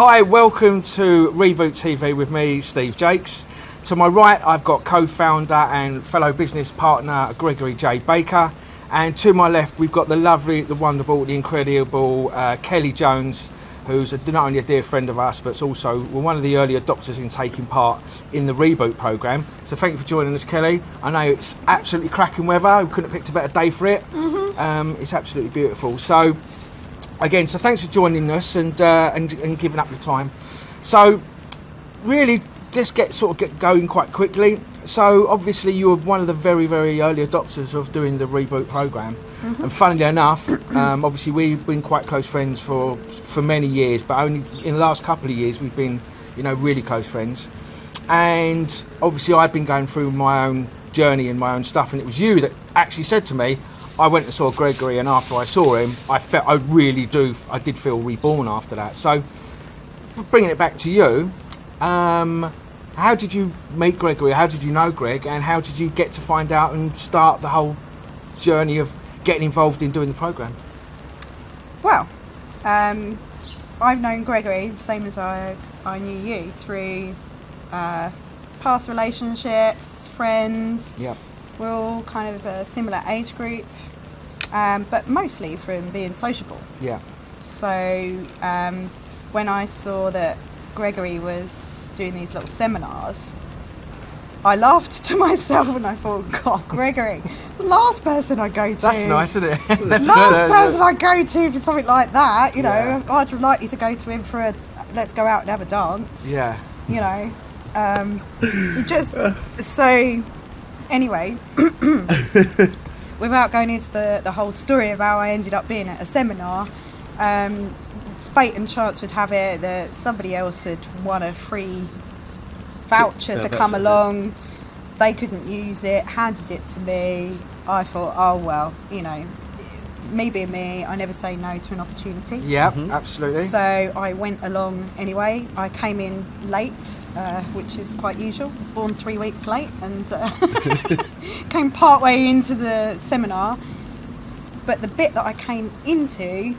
Hi, welcome to Reboot TV with me, Steve Jakes. To my right, I've got co-founder and fellow business partner Gregory J. Baker. And to my left, we've got the lovely, the wonderful, the incredible Kellie Jones, who's not only a dear friend of us, but also one of the early adopters in taking part in the Reboot programme. So thank you for joining us, Kellie. I know it's absolutely cracking weather. We couldn't have picked a better day for it. It's absolutely beautiful. So, again, so thanks for joining us and giving up your time. So, really, let's get going quite quickly. So, obviously, you were one of the very, very early adopters of doing the Reboot programme. And funnily enough, obviously, we've been quite close friends for many years, but only in the last couple of years we've been, really close friends. And obviously, I've been going through my own journey and my own stuff, and it was you that actually said to me, I went and saw Gregory, and after I saw him, I did feel reborn after that. So, bringing it back to you, how did you meet Gregory? How did you know Greg? And how did you get to find out and start the whole journey of getting involved in doing the programme? Well, I've known Gregory the same as I knew you through past relationships, friends. Yeah. We're all kind of a similar age group, but mostly from being sociable. Yeah. So when I saw that Gregory was doing these little seminars, I laughed to myself and I thought, God, Gregory, the last person I go to. That's nice, isn't it? The last person I go to for something like that, I'd likely to go to him for a let's go out and have a dance. Yeah. So anyway, without going into the whole story of how I ended up being at a seminar, fate and chance would have it that somebody else had won a free voucher to come along. They couldn't use it, handed it to me. I thought, oh well, me being me, I never say no to an opportunity. Yeah, absolutely. So I went along anyway. I came in late, which is quite usual. I was born 3 weeks late and came part way into the seminar. But the bit that I came into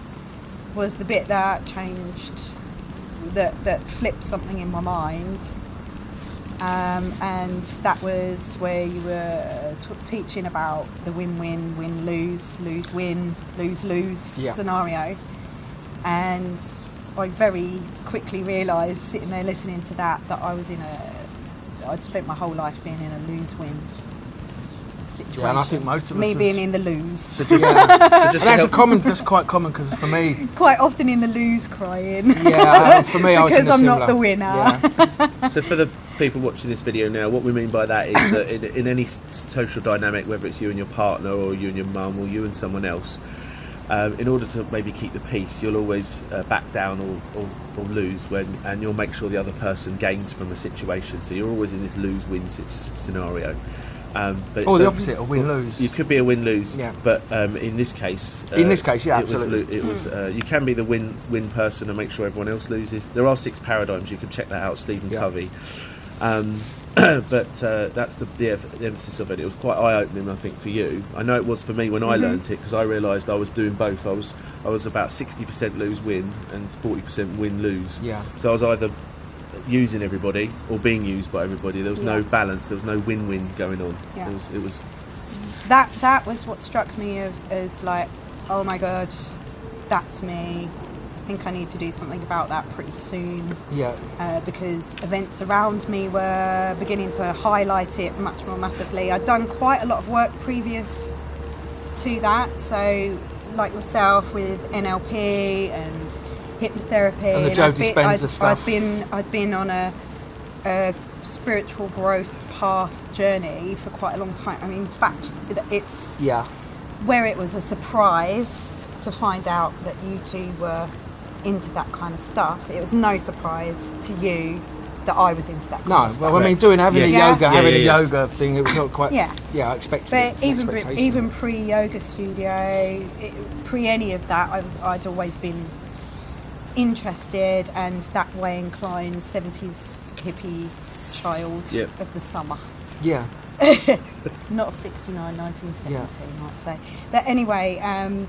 was the bit that changed, that flipped something in my mind. And that was where you were teaching about the win-win, win-lose, lose-win, lose-lose scenario. And I very quickly realised, sitting there listening to that I was I'd spent my whole life being in a lose-win situation. Yeah, and I think most of us... Me being in the lose. So that's quite common, because for me... Quite often in the lose crying. Yeah, for me I was in a because I'm similar... not the winner. Yeah. So for the people watching this video now, what we mean by that is that in any social dynamic, whether it's you and your partner or you and your mum or you and someone else, in order to maybe keep the peace, you'll always back down or lose and you'll make sure the other person gains from a situation. So you're always in this lose-win scenario. The opposite, a win-lose. You could be a win-lose, yeah. But in this case... absolutely. It was you can be the win person and make sure everyone else loses. There are 6 paradigms, you can check that out, Stephen Covey. But that's the emphasis of it. It was quite eye-opening, I think, for you. I know it was for me when I learnt it, because I realised I was doing both. I was about 60% lose-win and 40% win-lose. Yeah. So I was either using everybody or being used by everybody. There was no balance. There was no win-win going on. Yeah. It was that was what struck me as like, oh my God, that's me. I think I need to do something about that pretty soon. Yeah. Because events around me were beginning to highlight it much more massively. I'd done quite a lot of work previous to that, so like yourself with NLP and hypnotherapy and the Joe Dispenza stuff. I'd been on a spiritual growth path journey for quite a long time. I mean, in fact, it's where it was a surprise to find out that you two were into that kind of stuff. It was no surprise to you that I was into that kind of stuff. No, well, I mean, having a yoga thing, it was not quite... I expected it. But even pre-yoga studio, pre any of that, I'd always been interested and that way inclined 70s hippie child of the summer. Yeah. Not of 69, 1970, I might say. But anyway, I'd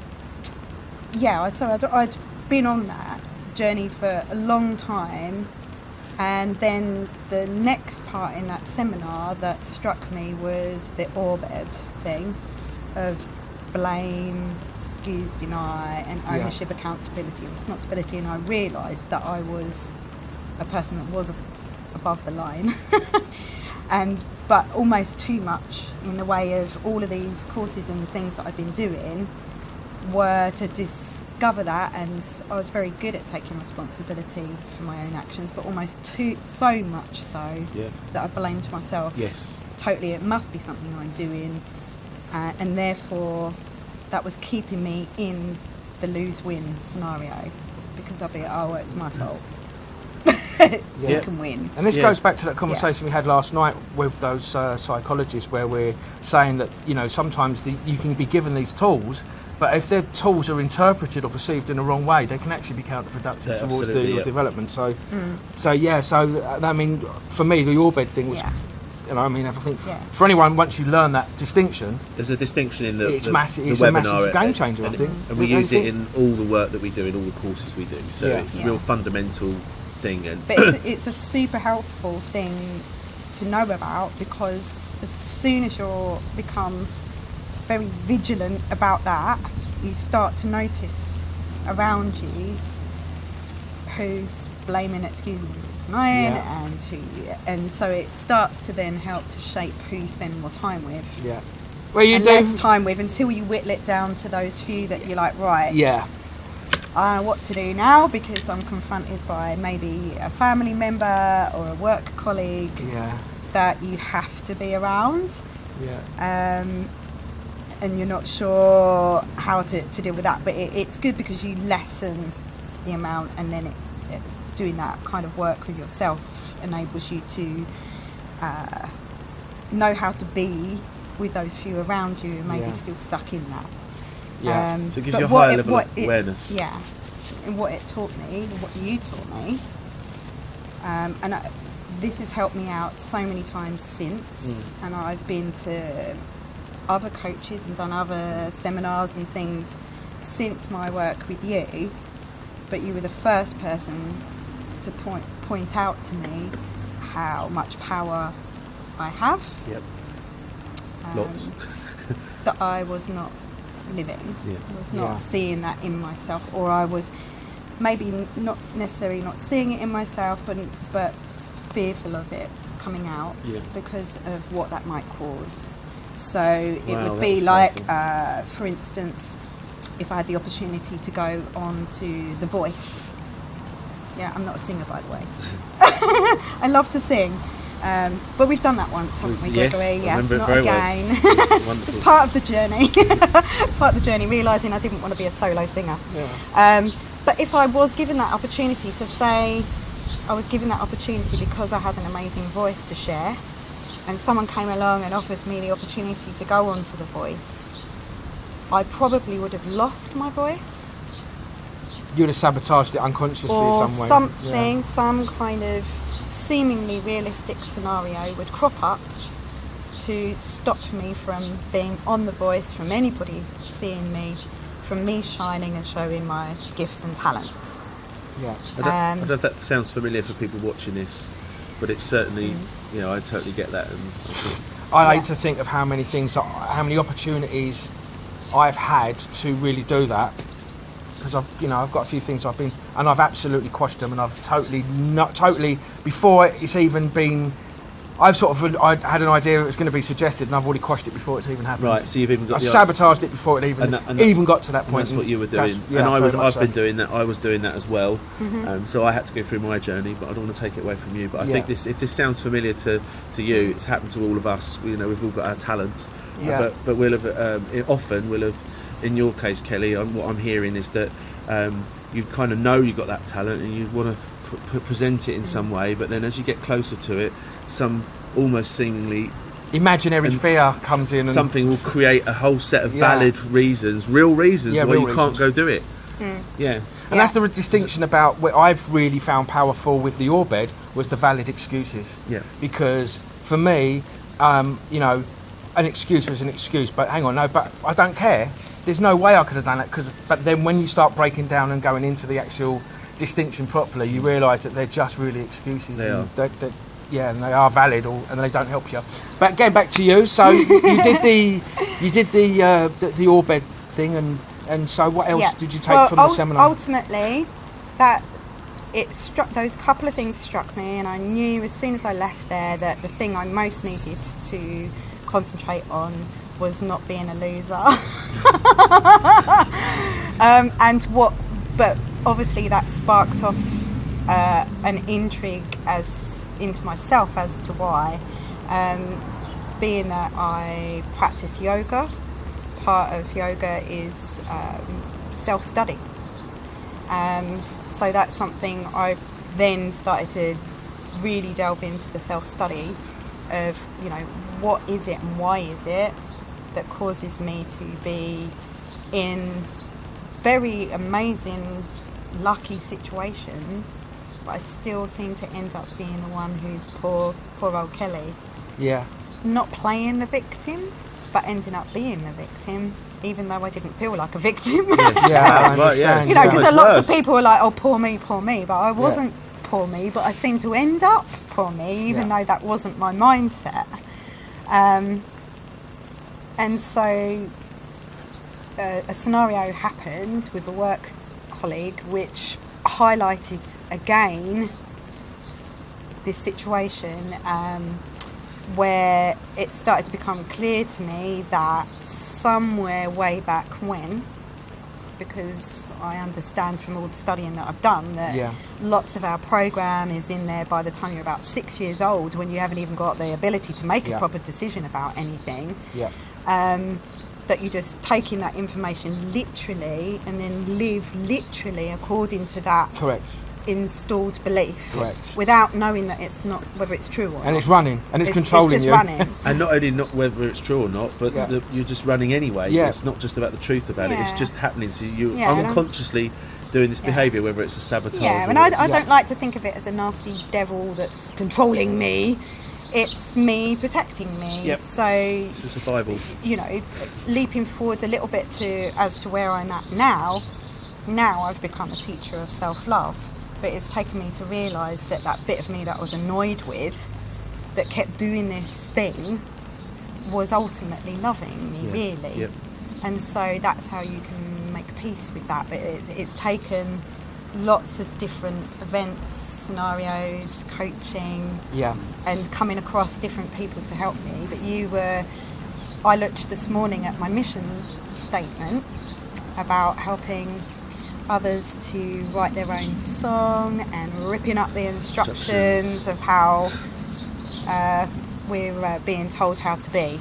been on that. journey for a long time. And then the next part in that seminar that struck me was the orbed thing of blame, excuse, deny, and ownership, accountability, and responsibility. And I realised that I was a person that was above the line, but almost too much, in the way of all of these courses and things that I've been doing were to discover that. And I was very good at taking responsibility for my own actions, but almost so much so that I blamed myself. Yes. Totally, it must be something I'm doing, and therefore that was keeping me in the lose-win scenario, because I'd be, oh, it's my fault. You can win. And this goes back to that conversation we had last night with those psychologists, where we're saying that, you know, sometimes you can be given these tools, but if their tools are interpreted or perceived in the wrong way, they can actually be counterproductive towards the development. So, I mean, for me, the orbed thing was, you know, I mean, I think for anyone, once you learn that distinction, there's a distinction in the it's the massive. It's webinar, a massive game changer, I think. And we use it in all the work that we do, in all the courses we do. So it's a real fundamental thing. But it's a super helpful thing to know about, because as soon as you become very vigilant about that, you start to notice around you who's blaming, excusing, denying, and so it starts to then help to shape who you spend more time with. Well, you and do less time with, until you whittle it down to those few that you're like, right, I know what to do now, because I'm confronted by maybe a family member or a work colleague that you have to be around. And you're not sure how to deal with that, but it's good because you lessen the amount, and then doing that kind of work with yourself enables you to know how to be with those few around you, and maybe still stuck in that. So it gives you a higher level of awareness. And what it taught me, what you taught me, and this has helped me out so many times since, and I've been to other coaches and done other seminars and things since my work with you, but you were the first person to point out to me how much power I have. Lots. That I was not living. I was not seeing that in myself, or I was maybe not necessarily not seeing it in myself, but fearful of it coming out because of what that might cause. So it would be like, for instance, if I had the opportunity to go on to The Voice. I'm not a singer, by the way. I love to sing. But we've done that once, haven't we, Gregory? Yes, not very again. Well. It's part of the journey. Part of the journey, realising I didn't want to be a solo singer. But if I was given that opportunity, so say I was given that opportunity because I had an amazing voice to share, and someone came along and offered me the opportunity to go on to The Voice, I probably would have lost my voice. You would have sabotaged it unconsciously or some way. Something, some kind of seemingly realistic scenario would crop up to stop me from being on The Voice, from anybody seeing me, from me shining and showing my gifts and talents. I don't know if that sounds familiar for people watching this, but it's certainly, I totally get that. And I like to think of how many how many opportunities I've had to really do that, because I've got a few things and I've absolutely quashed them, and I've totally before it's even been, I had an idea it was going to be suggested, and I've already quashed it before it's even happened. Right, so you've even got I sabotaged it before it even got to that point. That's what you were doing, I've been doing that. I was doing that as well. So I had to go through my journey, but I don't want to take it away from you. But I think if this sounds familiar to you, it's happened to all of us. We've all got our talents, but we'll have often we'll have. In your case, Kellie, what I'm hearing is that you kind of know you've got that talent and you want to present it in some way, but then as you get closer to it, some almost seemingly imaginary fear comes in, and something will create a whole set of valid reasons, real reasons why you can't go do it. And that's the distinction about what I've really found powerful with the orbed was the valid excuses. Because for me, an excuse was an excuse, but hang on, but I don't care. There's no way I could have done it, but then when you start breaking down and going into the actual distinction properly, you realise that they're just really excuses. They are. And they are valid, and they don't help you. But getting back to you, so you did the Orbed thing, and so what else did you take from the seminar? Ultimately, those couple of things struck me, and I knew as soon as I left there that the thing I most needed to concentrate on was not being a loser. But obviously that sparked off an intrigue into myself as to why. Being that I practice yoga, part of yoga is self-study. So that's something I then started to really delve into, the self-study of, what is it and why is it that causes me to be in very amazing, lucky situations, but I still seem to end up being the one who's poor old Kellie. Yeah. Not playing the victim, but ending up being the victim, even though I didn't feel like a victim. I understand. Because lots of people are like, oh, poor me, but I wasn't poor me, but I seemed to end up poor me, even though that wasn't my mindset. And so a scenario happened with a work colleague which highlighted again this situation where it started to become clear to me that somewhere way back when, because I understand from all the studying that I've done that lots of our program is in there by the time you're about 6 years old, when you haven't even got the ability to make a proper decision about anything. That you're just taking that information literally and then live literally according to that installed belief, without knowing that it's not, whether it's true or not. And it's running, and it's controlling it's just you. Running. And not only not whether it's true or not, but you're just running anyway. It's not just about the truth about it, it's just happening. So you're unconsciously doing this behaviour, whether it's a sabotage. And I don't like to think of it as a nasty devil that's controlling me. It's me protecting me. So it's a survival. Leaping forward a little bit as to where I'm at now. Now I've become a teacher of self-love, but it's taken me to realise that bit of me that I was annoyed with, that kept doing this thing, was ultimately loving me, really. And so that's how you can make peace with that. But it's taken lots of different events, scenarios, coaching, and coming across different people to help me. But I looked this morning at my mission statement about helping others to write their own song and ripping up the instructions of how we're being told how to be.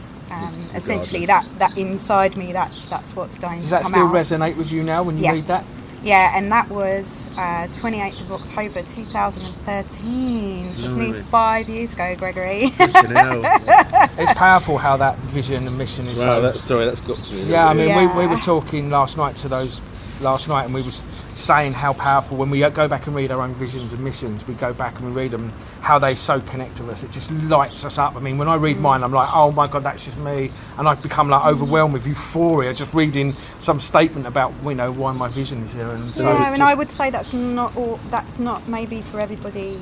Essentially, that inside me, that's what's going to come out. Does that still resonate with you now when you read that? Yeah, and that was 28th of October 2013. So it's nearly 5 years ago, Gregory. It's powerful how that vision and mission is. Wow, that's got to me. Yeah, I mean, we were talking last night, and we were saying how powerful, when we go back and read our own visions and missions, we go back and we read them, how they so connect to us. It just lights us up. I mean, when I read mine, I'm like, oh my God, that's just me. And I've become like overwhelmed with euphoria just reading some statement about, why my vision is here. And so and I would say that's not maybe for everybody.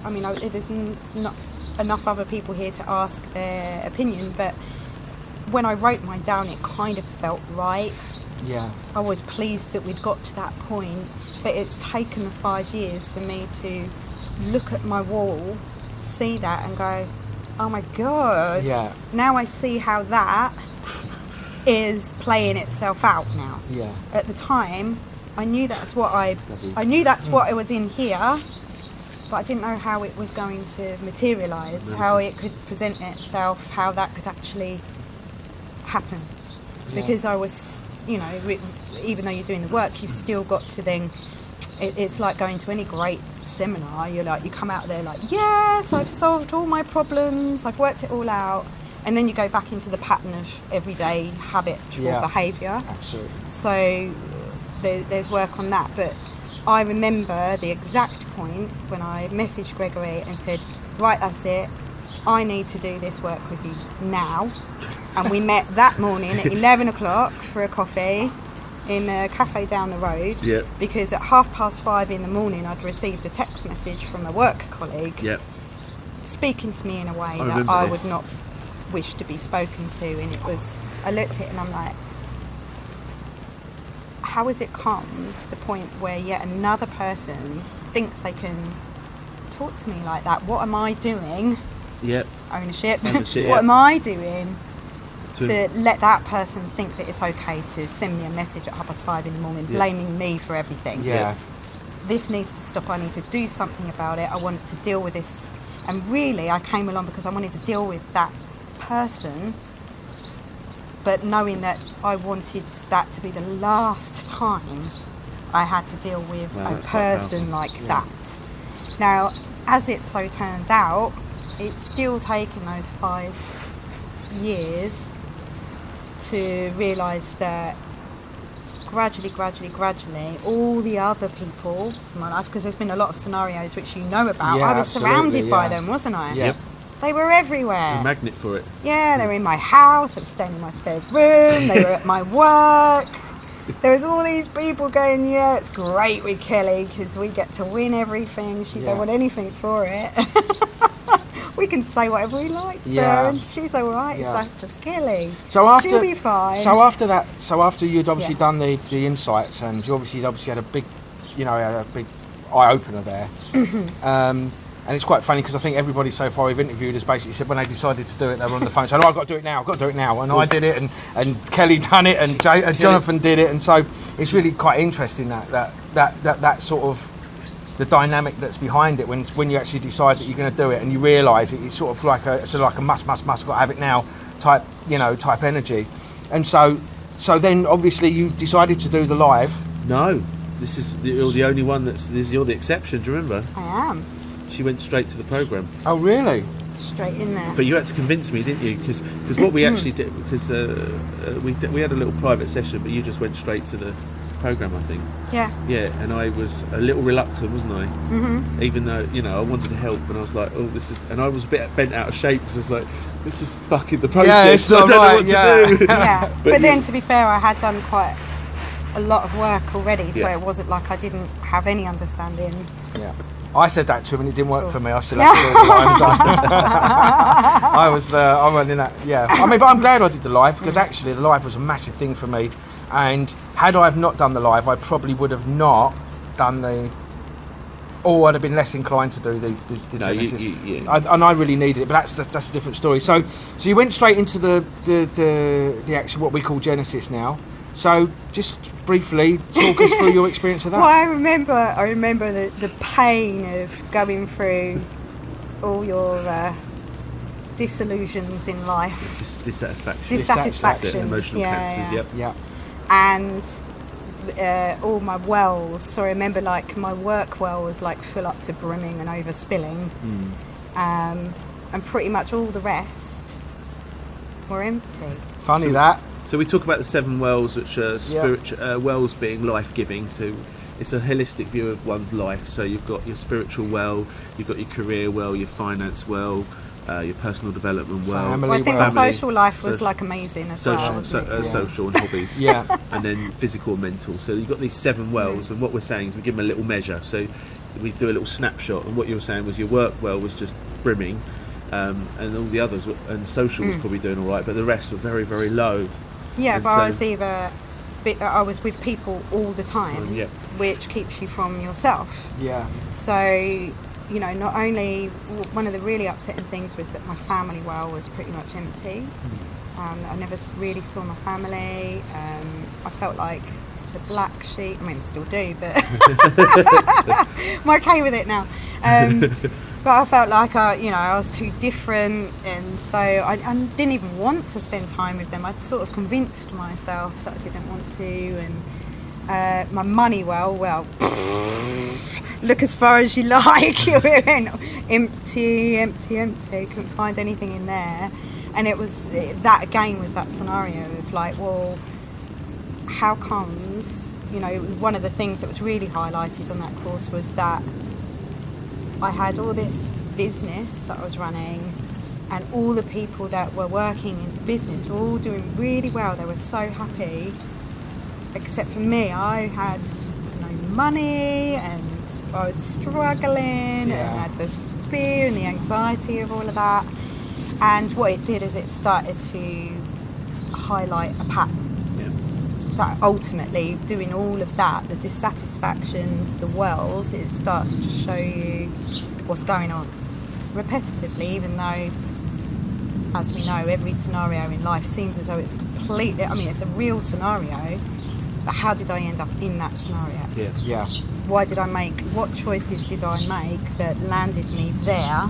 I mean, there's not enough other people here to ask their opinion, but when I wrote mine down, it kind of felt right. I was pleased that we'd got to that point, but it's taken 5 years for me to look at my wall, see that and go, oh my God, now I see how that is playing itself out now. At the time, I knew that's what what was in here, but I didn't know how it was going to materialise, how it could present itself, how that could actually happen. Because I was, even though you're doing the work, you've still got to then, it's like going to any great seminar, you come out there like, yes, I've solved all my problems, I've worked it all out, and then you go back into the pattern of everyday habitual behaviour. Absolutely. So there's work on that, but I remember the exact point when I messaged Gregory and said, right, that's it, I need to do this work with you now. And we met that morning at 11 o'clock for a coffee, in a cafe down the road Yep. because at 5:30 in the morning I'd received a text message from a work colleague Yep. speaking to me in a way I that remember I this. would not wish to be spoken to, and it was, I looked at it and I'm like, how has it come to the point where yet another person thinks they can talk to me like that? What am I doing? Yep. Ownership. Ownership, What yeah. am I doing To- to let that person think that it's okay to send me a message at 5:30 in the morning, Yeah. blaming me for everything? Yeah. This needs to stop. I need to do something about it. I want to deal with this. And really, I came along because I wanted to deal with that person, but knowing that I wanted that to be the last time I had to deal with Wow, a that's quite person powerful. like that. Now, as it so turns out, it's still taken those 5 years to realise that gradually, all the other people in my life, because there's been a lot of scenarios which you know about, Yeah, I was surrounded absolutely, by yeah. them, wasn't I? Yeah. They were everywhere. A magnet for it. Yeah, they were in my house, I was staying in my spare room, they were at my work. There was all these people going, yeah, it's great with Kellie because we get to win everything. She Yeah. don't want anything for it. We can say whatever we like to Yeah. her and she's all right. Yeah. It's like, just Kellie. So after, She'll be fine. So after that, you'd obviously Yeah. done the insights, and you obviously had a big, had a big eye opener there. And it's quite funny because I think everybody so far we've interviewed has basically said when they decided to do it, they were on the phone saying, "Oh, I've got to do it now. I've got to do it now." And I did it, and Kellie done it, and Jonathan did it, and so it's really quite interesting that sort of the dynamic that's behind it when you actually decide that you're going to do it and you realise it's sort of like a must got to have it now type energy. And so then obviously you decided to do the live. No, this is you're the only one you're the exception. Do you remember? I am. She went straight to the programme. Oh really? Straight in there. But you had to convince me, didn't you? Because what we actually did, because we had a little private session, but you just went straight to the programme, I think. Yeah. Yeah, and I was a little reluctant, wasn't I? Mm-hmm. Even though, I wanted to help, and I was like, oh, this is... And I was a bit bent out of shape, because I was like, this is bucking the process. it's I not don't know right, what yeah. to do. Yeah. But But then, to be fair, I had done quite a lot of work already, so Yeah. it wasn't like I didn't have any understanding. Yeah. I said that to him and it didn't work Sure. for me. I still have to do the live. So I went in that. Yeah. I mean, but I'm glad I did the live because actually the live was a massive thing for me. And had I have not done the live, I probably would have not done the. Or I'd have been less inclined to do the No, Genesis. yeah. And I really needed it, but that's a different story. So you went straight into the actual what we call Genesis now. So just briefly talk us through your experience of that. Well, I remember the pain of going through all your disillusions in life, Dissatisfaction. dissatisfactions, Emotional cancers, yep. Yeah. and all my wells. So I remember, like, my work well was like full up to brimming and overspilling, and pretty much all the rest were empty. Funny So- that. So we talk about the 7 wells, which are spiritual wells being life-giving. So it's a holistic view of one's life. So you've got your spiritual well, you've got your career well, your finance well, your personal development well. Family Well, I think well. the social life was Social- like amazing as well. wasn't it? Social and hobbies. Yeah. And then physical and mental. So you've got these 7 wells, and what we're saying is we give them a little measure. So we do a little snapshot, and what you were saying was your work well was just brimming, and all the others, and social was probably doing all right, but the rest were very, very low. Yeah, And but so- I was with people all the time, Yep. which keeps you from yourself. Yeah. So, not only one of the really upsetting things was that my family well was pretty much empty. I never really saw my family. I felt like the black sheep. I mean, I still do, but I'm okay with it now. But I felt like I was too different, and so I didn't even want to spend time with them. I'd sort of convinced myself that I didn't want to, and my money well, look as far as you like. We're in empty. Couldn't find anything in there, and it was that again was that scenario of like, well, how comes? One of the things that was really highlighted on that course was that I had all this business that I was running, and all the people that were working in the business were all doing really well. They were so happy, except for me, I had no money and I was struggling and I had the fear and the anxiety of all of that. And what it did is it started to highlight a pattern. That ultimately, doing all of that, the dissatisfactions, the wells, it starts to show you what's going on repetitively, even though, as we know, every scenario in life seems as though it's completely, I mean, it's a real scenario, but how did I end up in that scenario? Yeah. What choices did I make that landed me there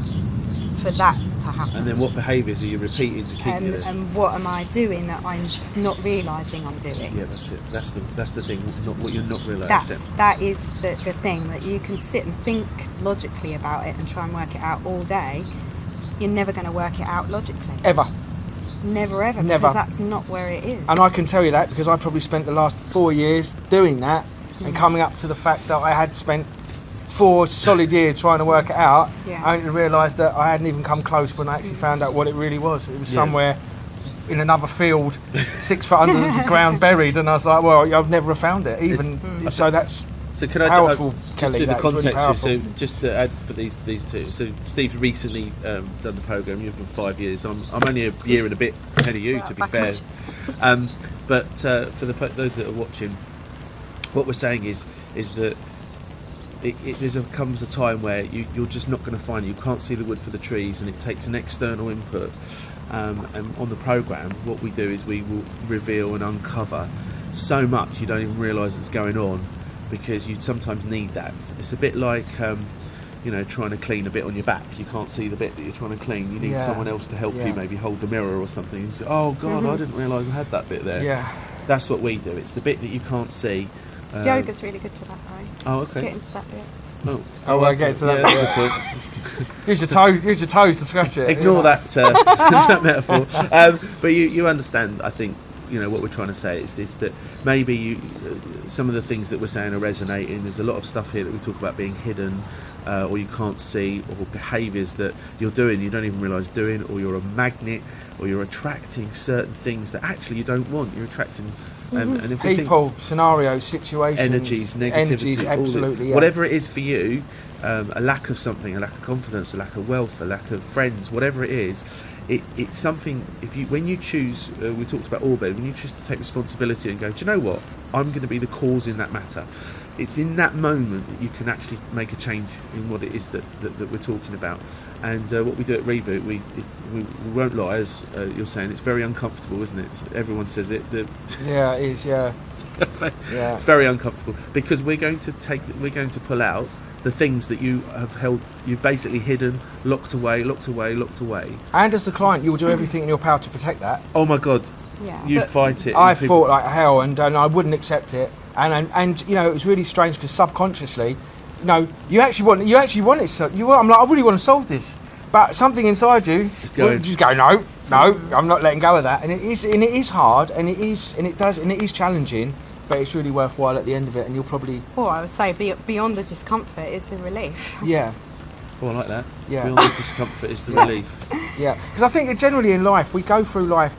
for that to happen? And then what behaviours are you repeating to keep you there? And what am I doing that I'm not realising I'm doing? Yeah, that's it. That's the thing. Not what you're not realising. That is the thing, that you can sit and think logically about it and try and work it out all day. You're never going to work it out logically. Ever. Never ever. Never. Because that's not where it is. And I can tell you that because I probably spent the last 4 years doing that and coming up to the fact that I had spent 4 solid years trying to work it out. I only realised that I hadn't even come close when I actually found out what it really was. It was somewhere in another field, 6 foot under the ground, buried, and I was like, well, I've never found it. So that's so can I powerful, just Kellie, do the context? Really, so just to add for these two. So Steve's recently done the programme. You've been 5 years. I'm only a year and a bit ahead of you, to be fair. But for those that are watching, what we're saying is that comes a time where you're just not going to find it. You can't see the wood for the trees, and it takes an external input. And on the programme, what we do is we will reveal and uncover so much you don't even realise it's going on, because you sometimes need that. It's a bit like trying to clean a bit on your back. You can't see the bit that you're trying to clean. You need someone else to help you, maybe hold the mirror or something. You say, oh God, I didn't realise I had that bit there. Yeah. That's what we do. It's the bit that you can't see. Yoga's really good for that, though. Oh, okay. Get into that bit. I'll get into that bit. That's the point. Use your toes to scratch it. Ignore that that metaphor. But you understand, I think, what we're trying to say is that maybe some of the things that we're saying are resonating. There's a lot of stuff here that we talk about being hidden, or you can't see, or behaviours that you're doing you don't even realise doing, or you're a magnet, or you're attracting certain things that actually you don't want. You're attracting and if people, scenarios, situations, energies, negativity, absolutely, whatever it is for you, a lack of something, a lack of confidence, a lack of wealth, a lack of friends, whatever it is, it's something. When you choose, we talked about Orbed, when you choose to take responsibility and go, do you know what, I'm going to be the cause in that matter. It's in that moment that you can actually make a change in what it is that we're talking about. And what we do at Reboot, we won't lie, as you're saying, it's very uncomfortable, isn't it? Everyone says it. Yeah, it is. Yeah. It's very uncomfortable, because we're going to pull out the things that you have held, you've basically hidden, locked away. And as the client, you will do everything in your power to protect that. Oh my God. Yeah. You fight it. I fought like hell, and I wouldn't accept it. And it was really strange, because subconsciously, you actually want it. I'm like, I really want to solve this, but something inside you just go, no, I'm not letting go of that. And it is hard, and it is challenging, but it's really worthwhile at the end of it. And you'll probably. Well, I would say beyond the discomfort is the relief. Yeah. Oh, I like that. Yeah. Beyond the discomfort is the relief. Yeah, because I think that generally in life we go through life,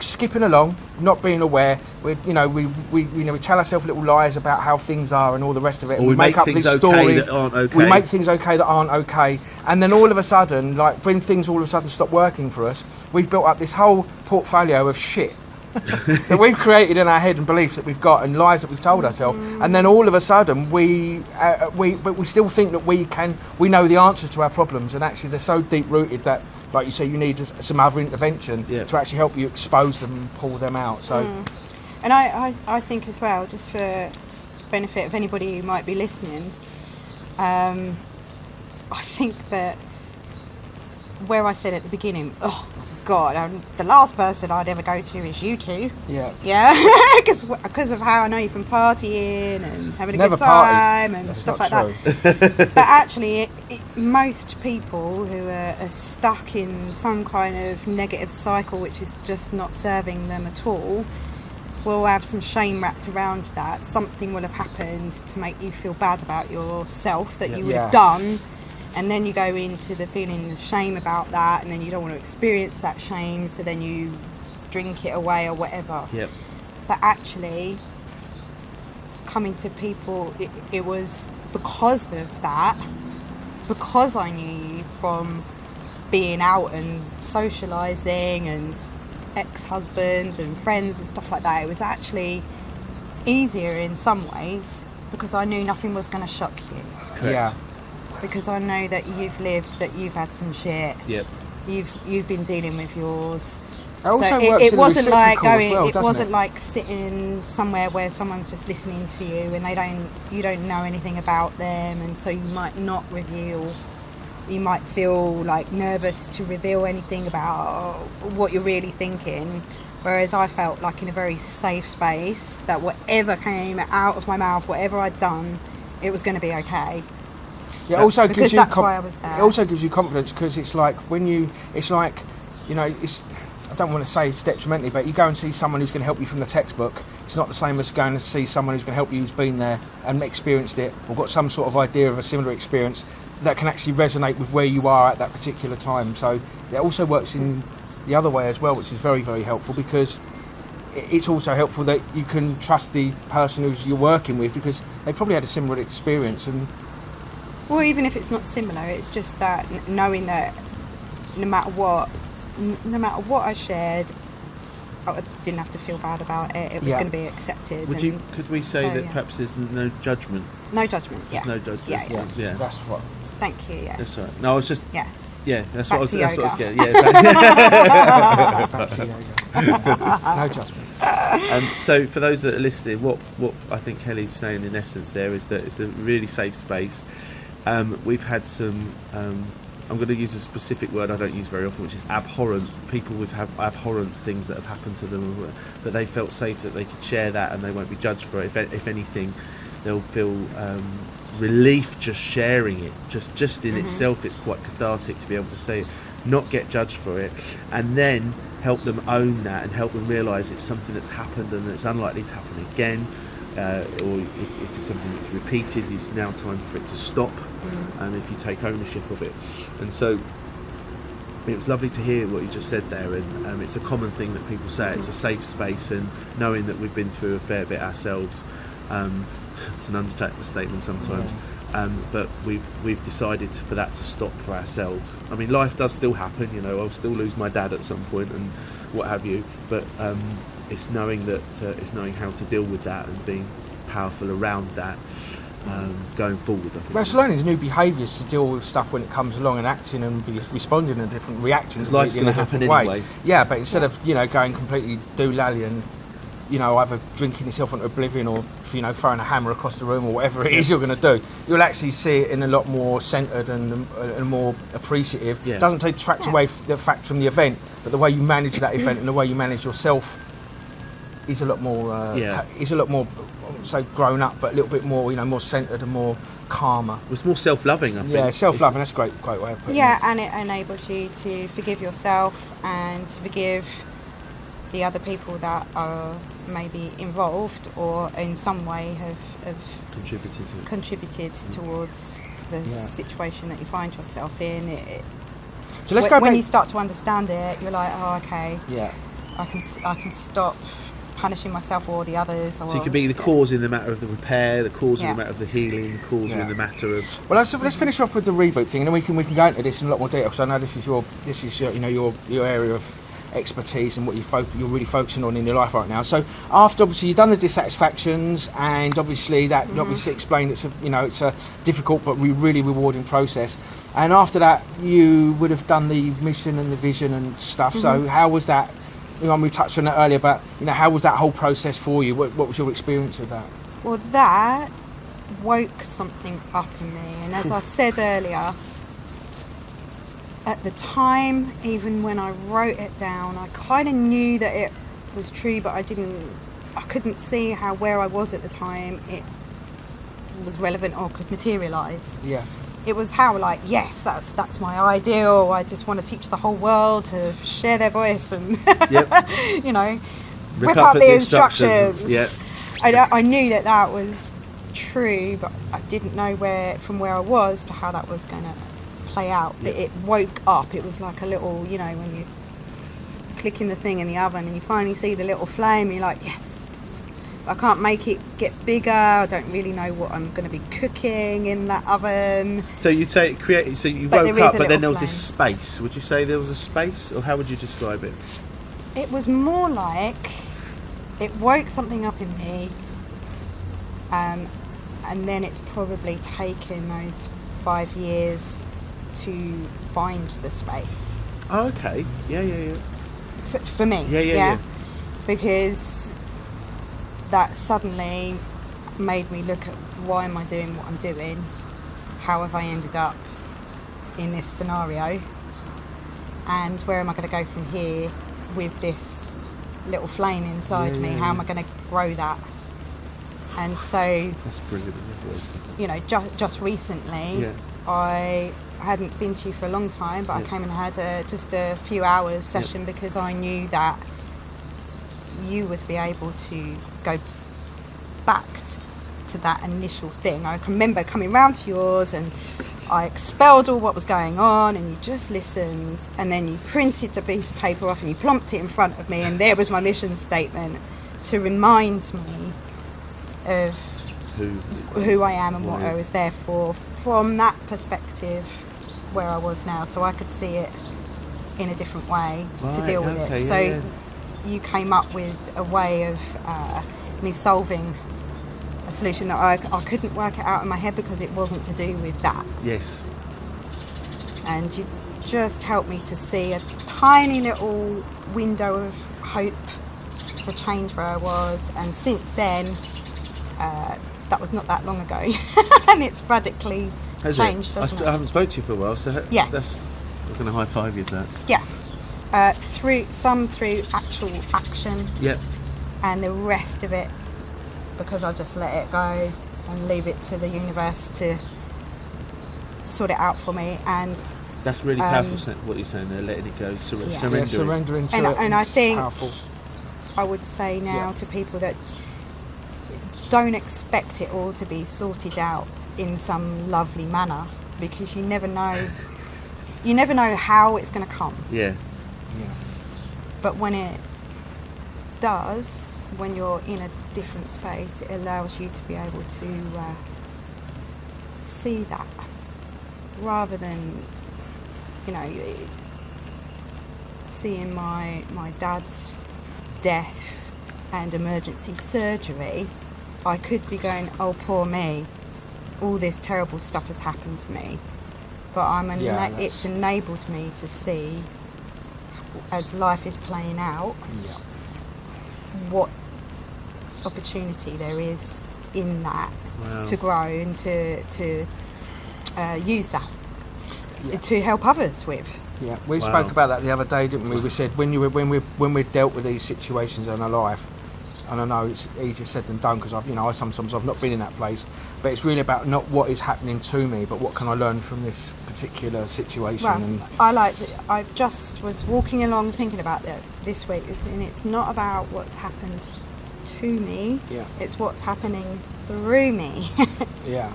skipping along, not being aware. We tell ourselves little lies about how things are and all the rest of it. Or we make up these stories that aren't okay. We make things okay that aren't okay, and then all of a sudden, when things all of a sudden stop working for us, we've built up this whole portfolio of shit that we've created in our head, and beliefs that we've got, and lies that we've told ourselves, and then all of a sudden but we still think that we know the answers to our problems, and actually they're so deep rooted that, like you say, you need some other intervention to actually help you expose them and pull them out. So, and I think as well, just for benefit of anybody who might be listening, I think that where I said at the beginning, oh God, the last person I'd ever go to is you two. Yeah, because of how I know you from partying and having a good time and stuff like that. But actually, most people who are stuck in some kind of negative cycle, which is just not serving them at all, will have some shame wrapped around that. Something will have happened to make you feel bad about yourself that you would have done. And then you go into the feeling of shame about that, and then you don't want to experience that shame, so then you drink it away or whatever. Yep. But actually, coming to people, it was because of that, because I knew you from being out and socialising and ex-husbands and friends and stuff like that. It was actually easier in some ways because I knew nothing was going to shock you. Correct. Yeah. Because I know that you've lived, that you've had some shit. Yep. You've been dealing with yours. It also So works it in wasn't the like reciprocal as going. well, It doesn't wasn't it? like sitting somewhere where someone's just listening to you and you don't know anything about them, and so you might not reveal. You might feel like nervous to reveal anything about what you're really thinking. Whereas I felt like in a very safe space that whatever came out of my mouth, whatever I'd done, it was going to be okay. Yeah, it also Because gives you that's why I was there. It also gives you confidence because it's like it's I don't want to say it's detrimentally, but you go and see someone who's going to help you from the textbook. It's not the same as going to see someone who's going to help you who's been there and experienced it or got some sort of idea of a similar experience that can actually resonate with where you are at that particular time. So it also works in the other way as well, which is very, very helpful because it's also helpful that you can trust the person who's you're working with because they probably had a similar experience. And Well, even if it's not similar, it's just that knowing that no matter what I shared, I didn't have to feel bad about it. It was going to be accepted. Could we say that perhaps there's no judgment? No judgment. Yeah. There's no judgment. Yeah. that's what. Thank you. Yes. That's all right. No, I was just. Yes. Yeah, that's Back what to I was yoga. getting. Yeah. Back to yoga. No judgment. So for those that are listening, what I think Kellie's saying in essence there is that it's a really safe space. We've had some. I'm going to use a specific word I don't use very often, which is abhorrent. People with abhorrent things that have happened to them, but they felt safe that they could share that and they won't be judged for it. If anything, they'll feel relief just sharing it. Just in itself, it's quite cathartic to be able to say it, not get judged for it, and then help them own that and help them realise it's something that's happened and it's unlikely to happen again. Or if it's something that's repeated, it's now time for it to stop. And if you take ownership of it, and so it was lovely to hear what you just said there. And it's a common thing that people say. It's a safe space, and knowing that we've been through a fair bit ourselves. It's an understatement sometimes. But we've decided for that to stop for ourselves. I mean, life does still happen. I'll still lose my dad at some point and what have you. But it's knowing that it's knowing how to deal with that and being powerful around that going forward. I think Well, it's learning new behaviours to deal with stuff when it comes along and acting and responding in a different reacting. Because life's in going a to happen different way. anyway. Yeah, but instead of going completely doolally and either drinking yourself into oblivion or throwing a hammer across the room or whatever it is you're going to do, you'll actually see it in a lot more centred and more appreciative. Yeah. It doesn't detract away the fact from the event, but the way you manage that event and the way you manage yourself is a lot more. Is a lot more. So grown up, but a little bit more, more centred and more calmer. It was more self-loving, I think. Yeah, self-loving. That's a great way of putting it. Yeah, and it enables you to forgive yourself and to forgive the other people that are maybe involved or in some way have contributed towards the situation that you find yourself in. So let's go when back. you start to understand it, you're like, oh, okay, Yeah. I can stop punishing myself or the others. So you could be the cause in the matter of the repair, the cause in the matter of the healing, the cause Yeah. in the matter of. Well, let's finish off with the reboot thing, and then we can go into this in a lot more detail because I know this is your area of expertise and what you're really focusing on in your life right now. So after obviously you've done the dissatisfactions, and obviously that obviously explained it's a difficult but really rewarding process. And after that, you would have done the mission and the vision and stuff. So how was that? We touched on that earlier, but how was that whole process for you? What was your experience of that? Well, that woke something up in me, and as I said earlier, at the time, even when I wrote it down, I kind of knew that it was true, but I couldn't see how where I was at the time it was relevant or could materialise. Yeah. It was how, like, yes, that's my ideal. I just want to teach the whole world to share their voice and, whip up the instructions. Yeah. I knew that was true, but I didn't know from where I was to how that was going to play out. Yeah. It woke up. It was like a little, when you clicking the thing in the oven and you finally see the little flame, you're like, yes, I can't make it get bigger. I don't really know what I'm going to be cooking in that oven. So you'd say create. So you But woke there is up, a but then little there was this flame. space. Would you say there was a space, or how would you describe it? It was more like it woke something up in me, and then it's probably taken those 5 years to find the space. Oh, okay. Yeah. For me, Yeah. because that suddenly made me look at why am I doing what I'm doing, how have I ended up in this scenario, and where am I going to go from here with this little flame inside me. How am I going to grow that? And so that's brilliant. You know, just recently I hadn't been to you for a long time, but I came and had just a few hours session because I knew that you would be able to go back to that initial thing. I can remember coming round to yours and I expelled all what was going on, and you just listened, and then you printed a piece of paper off and you plonked it in front of me, and there was my mission statement to remind me of who I am and what I was there for, from that perspective where I was now, so I could see it in a different way to deal with it. So you came up with a way of me solving a solution that I couldn't work it out in my head because it wasn't to do with that. Yes. And you just helped me to see a tiny little window of hope to change where I was, and since then that was not that long ago and it's radically changed. I haven't spoken to you for a while, so that's, I'm going to high five you for that. Through actual action, and the rest of it because I just let it go and leave it to the universe to sort it out for me. And that's really powerful, what you're saying there, letting it go, surrendering. Surrendering to it. And I think powerful. I would say now to people that don't expect it all to be sorted out in some lovely manner, because you never know how it's going to come. But when it does, when you're in a different space, it allows you to be able to see that, rather than, you know, seeing my dad's death and emergency surgery. I could be going, oh, poor me, all this terrible stuff has happened to me. But it's enabled me to see, as life is playing out, what opportunity there is in that to grow and to use that to help others with. Yeah, we spoke about that the other day, didn't we? We said when we've dealt with these situations in our life, and I know it's easier said than done because I sometimes I've not been in that place, but it's really about not what is happening to me, but what can I learn from this particular situation. I just was walking along thinking about that this week, and it's not about what's happened to me, it's what's happening through me. So you're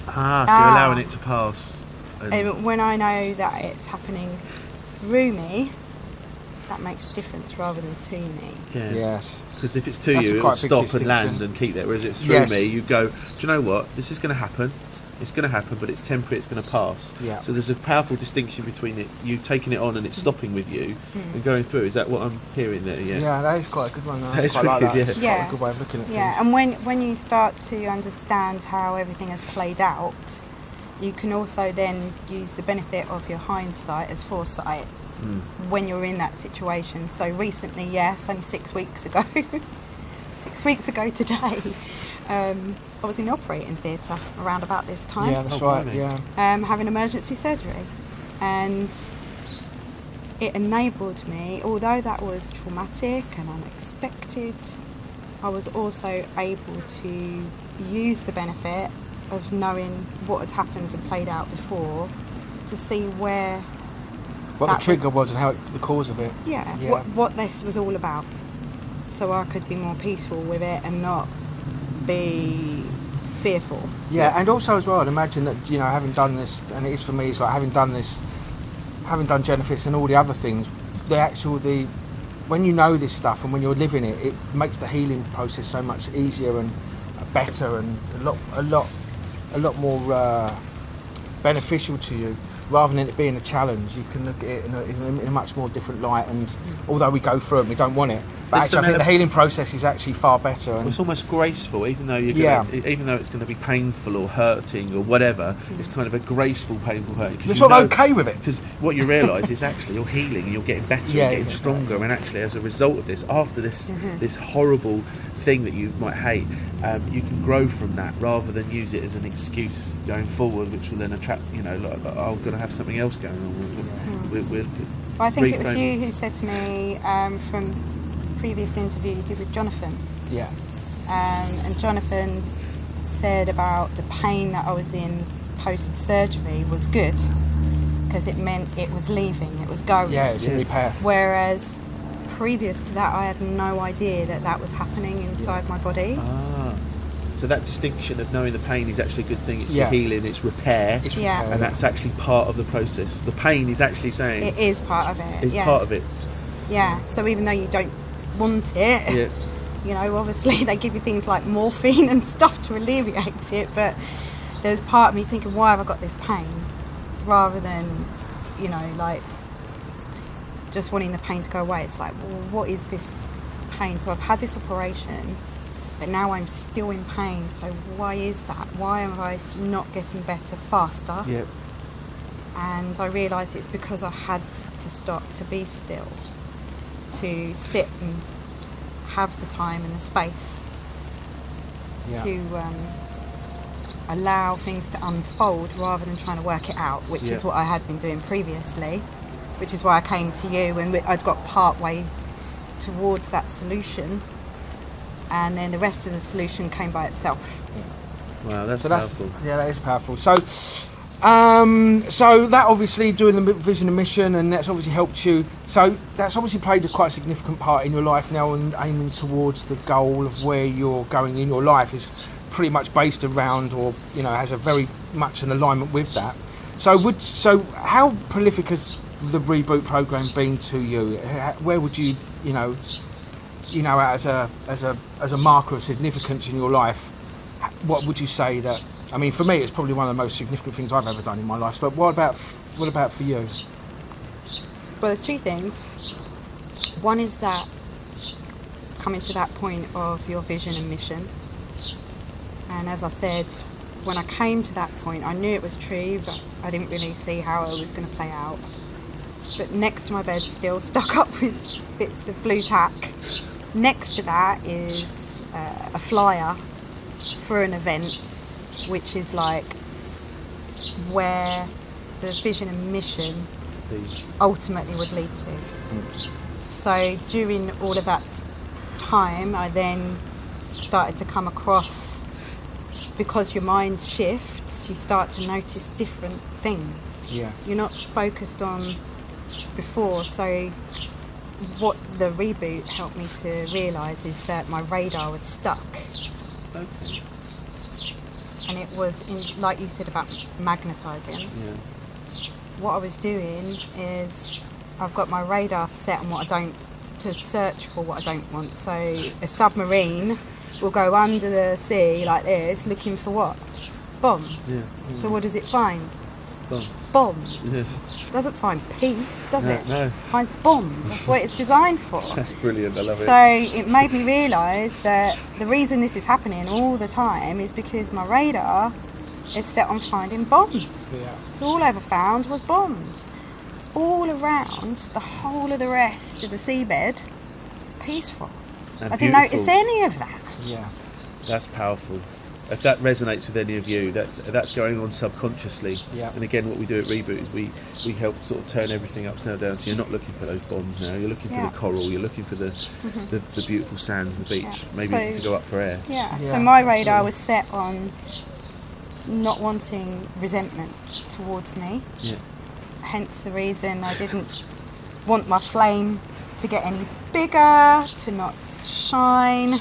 allowing it to pass. And when I know that it's happening through me, that makes a difference rather than to me. Yes. Because if it's to you, it'll stop and land and keep there. Whereas it's through me, you go, do you know what? This is going to happen. It's going to happen, but it's temporary. It's going to pass. So there's a powerful distinction between you taking it on and it stopping with you and going through. Is that what I'm hearing there? Yeah, that is quite a good one. That is pretty good. It's quite a good way of looking at things. And when you start to understand how everything has played out, you can also then use the benefit of your hindsight as foresight when you're in that situation. So recently, only 6 weeks ago, 6 weeks ago today, I was in the operating theatre around about this time. Yeah, that's right. Having emergency surgery, and it enabled me, although that was traumatic and unexpected, I was also able to use the benefit of knowing what had happened and played out before to see what the trigger was and the cause of it. What this was all about, so I could be more peaceful with it and not be fearful. And also as well, I'd imagine that, having done this, and it is for me, it's like having done Genesis and all the other things, the when you know this stuff and when you're living it, it makes the healing process so much easier and better and a lot more beneficial to you. Rather than it being a challenge, you can look at it in a much more different light. And although we go through it, we don't want it. But actually, I think the healing process is actually far better. And it's almost graceful, even though even though it's going to be painful or hurting or whatever. It's kind of a graceful, painful hurting. You're sort of okay with it. Because what you realise is actually you're healing and you're getting better and getting stronger. And actually, as a result of this, after this this horrible thing that you might hate, you can grow from that rather than use it as an excuse going forward, which will then attract, like, I'm going to have something else going on. I think it was you who said to me from previous interview you did with Jonathan. Yeah. And Jonathan said about the pain that I was in post-surgery was good because it meant it was leaving, it was going. Yeah, it's in repair. Whereas previous to that, I had no idea that was happening inside my body. So that distinction of knowing the pain is actually a good thing. It's healing, it's repair, and that's actually part of the process. The pain is actually saying... It is part of it. It's part of it. Yeah, so even though you don't want it, obviously they give you things like morphine and stuff to alleviate it, but there's part of me thinking, why have I got this pain? Rather than, like... just wanting the pain to go away. It's like, well, what is this pain? So I've had this operation, but now I'm still in pain. So why is that? Why am I not getting better faster? Yep. And I realised it's because I had to stop, to be still, to sit and have the time and the space to allow things to unfold rather than trying to work it out, which is what I had been doing previously. Which is why I came to you, and I'd got part way towards that solution, and then the rest of the solution came by itself. Wow, that's powerful. That is powerful. So, so that obviously doing the vision and mission, and that's obviously helped you. So that's obviously played a quite significant part in your life now, and aiming towards the goal of where you're going in your life is pretty much based around, or has a very much an alignment with that. So how prolific has the Reboot program been to you? Where would you, as a marker of significance in your life, what would you say that? I mean, for me, it's probably one of the most significant things I've ever done in my life. But what about for you? Well, there's two things. One is that coming to that point of your vision and mission, and as I said, when I came to that point, I knew it was true, but I didn't really see how it was going to play out. But next to my bed, still stuck up with bits of blue tack, next to that is a flyer for an event, which is like where the vision and mission ultimately would lead to. So during all of that time, I then started to come across, because your mind shifts, you start to notice different things. Yeah. You're not focused on before. So what the Reboot helped me to realise is that my radar was stuck. Okay. And it was, like you said about magnetising. Yeah. What I was doing is I've got my radar set on to search for what I don't want. So a submarine will go under the sea like this, looking for what? Bomb. Yeah. So what does it find? Bomb. Bomb. Yeah. Doesn't find peace, does it? No. Finds bombs. That's what it's designed for. That's brilliant. I love it. So it made me realise that the reason this is happening all the time is because my radar is set on finding bombs. Yeah. So all I ever found was bombs. All around the whole of the rest of the seabed is peaceful. And I didn't notice any of that. Yeah. That's powerful. If that resonates with any of you, that's going on subconsciously. Yeah. And again, what we do at Reboot is we help sort of turn everything upside down. So you're not looking for those bombs now. You're looking for the coral. You're looking for the beautiful sands and the beach. Yeah. Maybe even to go up for air. Yeah. Yeah, So my radar was set on not wanting resentment towards me. Yeah. Hence the reason I didn't want my flame to get any bigger, to not shine,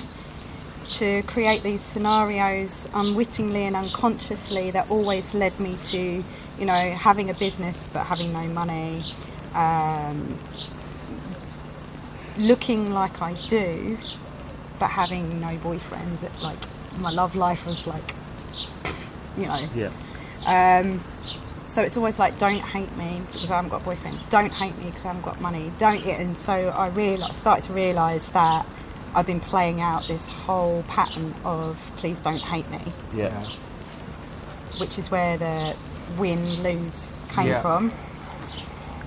to create these scenarios unwittingly and unconsciously that always led me to, having a business but having no money, looking like I do, but having no boyfriend. Like, my love life was like, you know. Yeah. So it's always like, don't hate me because I haven't got a boyfriend. Don't hate me because I haven't got money. Don't. And so I started to realise that I've been playing out this whole pattern of please don't hate me. Yeah. Which is where the win-lose came Yeah. from.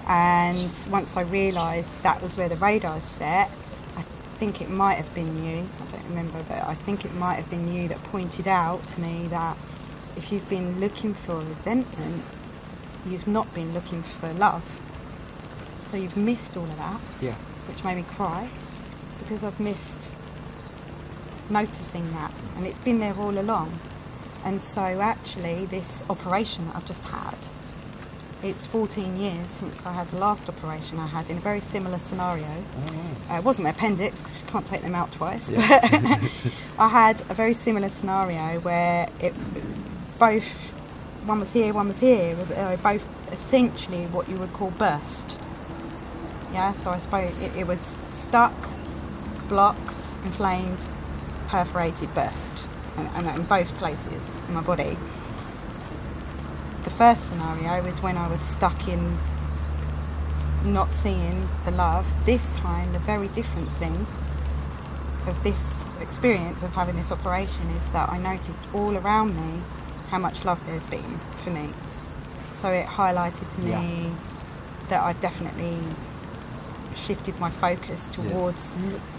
And once I realised that was where the radar's set, I think it might have been you, I don't remember, but I think it might have been you that pointed out to me that if you've been looking for resentment, you've not been looking for love. So you've missed all of that, Yeah. which made me cry, because I've missed noticing that, and it's been there all along. And so actually this operation that I've just had, it's 14 years since I had the last operation I had in a very similar scenario. It wasn't my appendix, 'cause you can't take them out twice, but I had a very similar scenario where one was here, both essentially what you would call burst. Yeah, so I suppose it was stuck, blocked, inflamed, perforated, burst, and in both places in my body. The first scenario was when I was stuck in not seeing the love. This time, the very different thing of this experience of having this operation is that I noticed all around me how much love there's been for me. So it highlighted to me that I've definitely shifted my focus towards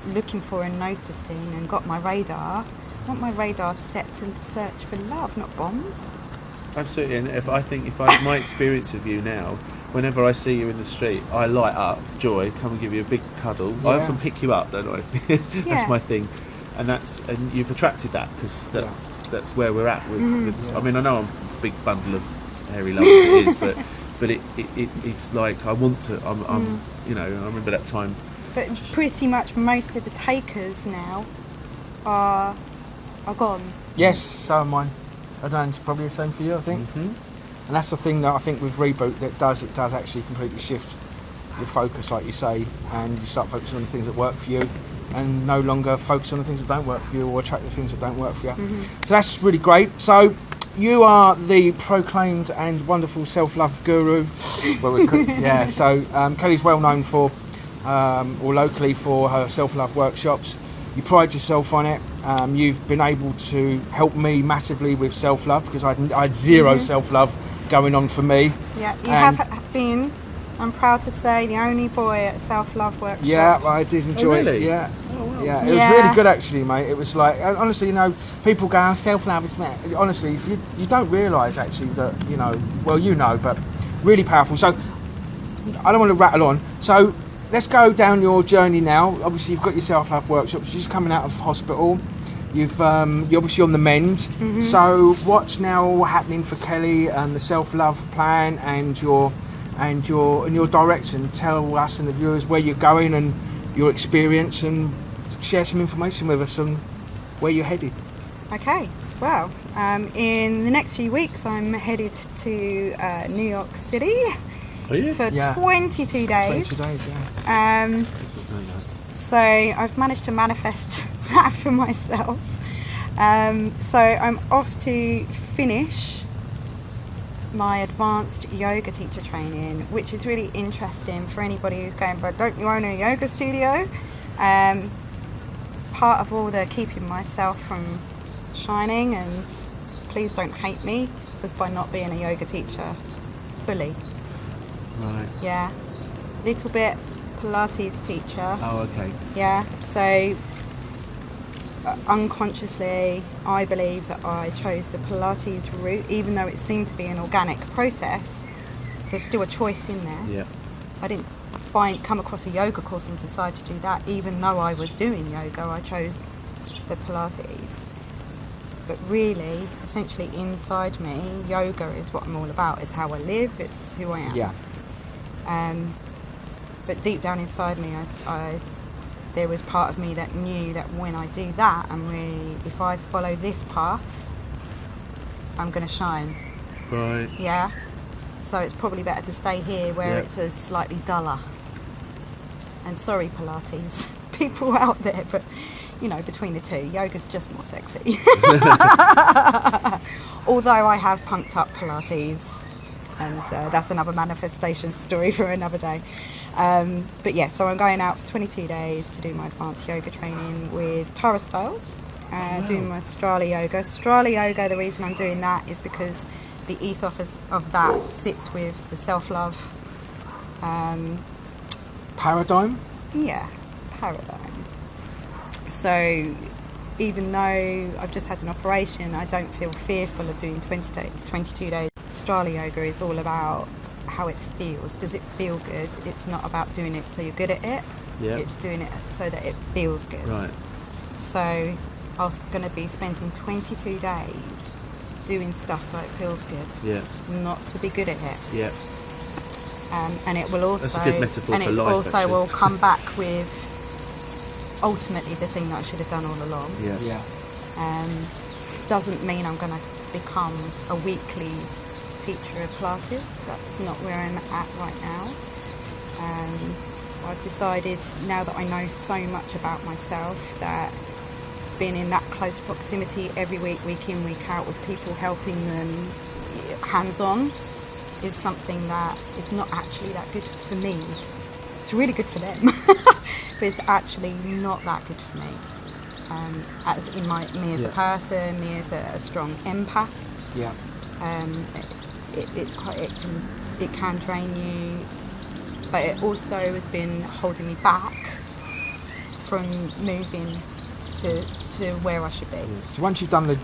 looking for and noticing, and got my radar. I want my radar set to search for love, not bombs. Absolutely. And my experience of you now, whenever I see you in the street, I light up, joy, come and give you a big cuddle. Yeah. I often pick you up, don't I? That's Yeah. my thing. And you've attracted that, because that's where we're at. I mean, I know I'm a big bundle of hairy lumps it is, but it's like I want to. I'm you know, I remember that time. But pretty much most of the takers now are gone. Yes, so am mine. I don't know, it's probably the same for you, I think. Mm-hmm. And that's the thing that I think with Reboot that it does actually completely shift your focus, like you say, and you start focusing on the things that work for you, and no longer focus on the things that don't work for you, or attract the things that don't work for you. So that's really great. So you are the proclaimed and wonderful self-love guru. Yeah, so Kellie's well known for, or locally for her self-love workshops. You pride yourself on it. You've been able to help me massively with self-love, because I had zero self-love going on for me. Yeah, you have been, I'm proud to say, the only boy at Self-Love Workshop. Yeah, I did enjoy it. really? Yeah. Oh, wow. Yeah, it was really good actually, mate. It was like, honestly, you know, people go, oh, self-love is mad. Honestly, if you don't realise actually that, you know, well, you know, but really powerful. So I don't want to rattle on. So let's go down your journey now. Obviously, you've got your self-love workshops. You're just coming out of hospital. You're obviously on the mend. So what's now happening for Kellie and the self-love plan and your direction? Tell us and the viewers where you're going and your experience, and share some information with us on where you're headed. Okay, well, in the next few weeks I'm headed to New York City Are you? for Yeah. 22 days. 22 days, yeah. So I've managed to manifest that for myself. So I'm off to finish my advanced yoga teacher training, which is really interesting for anybody who's going, but don't you own a yoga studio? Part of all the keeping myself from shining and please don't hate me was by not being a yoga teacher fully. Right. Yeah, little bit Pilates teacher. Oh, okay. Yeah, so unconsciously I believe that I chose the Pilates route, even though it seemed to be an organic process. There's still a choice in there. Yeah. I didn't come across a yoga course and decide to do that. Even though I was doing yoga, I chose the Pilates. But really, essentially inside me, yoga is what I'm all about. It's how I live, it's who I am. Yeah. But deep down inside me, there was part of me that knew that when I do that, if I follow this path, I'm going to shine. Right. Yeah. So it's probably better to stay here where Yeah. it's a slightly duller. And sorry, Pilates. people out there, but you know, between the two, yoga's just more sexy. Although I have punked up Pilates, and that's another manifestation story for another day. But yeah, so I'm going out for 22 days to do my advanced yoga training with Tara Stiles, doing my Strala yoga. Strala yoga, the reason I'm doing that is because the ethos of that sits with the self-love paradigm. Yeah, paradigm. So even though I've just had an operation, I don't feel fearful of doing 22 days. Strala yoga is all about how it feels. Does it feel good? It's not about doing it so you're good at it. Yeah. It's doing it so that it feels good. Right. So I was going to be spending 22 days doing stuff so it feels good. Yeah. Not to be good at it. Yeah. And it will also, that's a good metaphor and for it life, also actually. will come back with ultimately the thing that I should have done all along. Yeah. Doesn't mean I'm going to become a weekly teacher of classes. That's not where I'm at right now. I've decided, now that I know so much about myself, that being in that close proximity every week in, week out, with people helping them hands-on, is something that is not actually that good for me. It's really good for them, but it's actually not that good for me. As in me as a person, me as a strong empath. Yeah. It can drain you, but it also has been holding me back from moving to where I should be. So once you've done the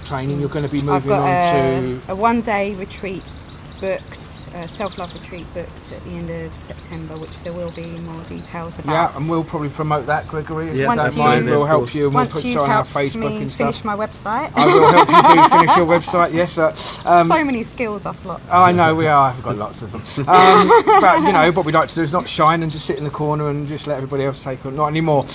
training, you're going to be moving I've got on to a one-day retreat booked, self-love retreat booked at the end of September, which there will be more details about. Yeah, and we'll probably promote that, Gregory. If Yeah, you don't Once mind, you- we'll help you, and we'll Once put you've it on our helped Facebook me and finish stuff. my website, I will help you do finish your website. Yes, but so many skills, us lot. oh, I know we are. I've got lots of them. But you know, what we like to do is not shine and just sit in the corner and just let everybody else take on. Not anymore.